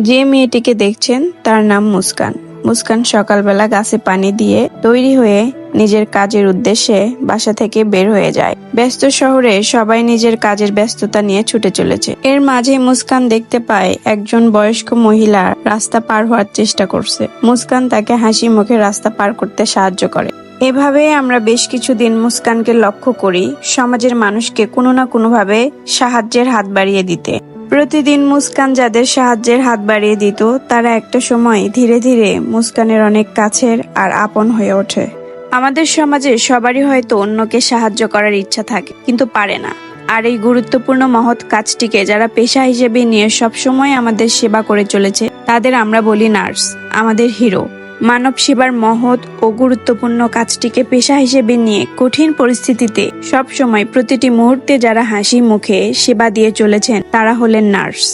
যে মেয়েটিকে দেখছেন তার নাম মুস্কান। মুস্কান সকালবেলা গাছে পানি দিয়ে তৈরি হয়ে নিজের কাজের উদ্দেশ্যে বাসা থেকে বের হয়ে যায়। ব্যস্ত শহরে সবাই নিজের কাজের ব্যস্ততা নিয়ে ছুটে চলেছে। এর মাঝে মুস্কান দেখতে পায় একজন বয়স্ক মহিলা রাস্তা পার হওয়ার চেষ্টা করছে। মুস্কান তাকে হাসি মুখে রাস্তা পার করতে সাহায্য করে। এভাবে আমরা বেশ কিছুদিন মুস্কানকে লক্ষ্য করি সমাজের মানুষকে কোনো না কোনোভাবে সাহায্যের হাত বাড়িয়ে দিতে। প্রতিদিন মুস্কান যাদের সাহায্যের হাত বাড়িয়ে দিত তারা একটা সময় ধীরে ধীরে মুস্কানের অনেক কাছের আর আপন হয়ে ওঠে। আমাদের সমাজে সবারই হয়তো অন্যকে সাহায্য করার ইচ্ছা থাকে, কিন্তু পারে না। আর এই গুরুত্বপূর্ণ মহৎ কাজটিকে যারা পেশা হিসেবে নিয়ে সবসময় আমাদের সেবা করে চলেছে তাদের আমরা বলি নার্স, আমাদের হিরো। মানব সেবার মহৎ ও গুরুত্বপূর্ণ কাজটিকে পেশা হিসেবে নিয়ে কঠিন পরিস্থিতিতে সব সময় প্রতিটি মুহূর্তে যারা হাসি মুখে সেবা দিয়ে চলেছেন তারা হলেন নার্স।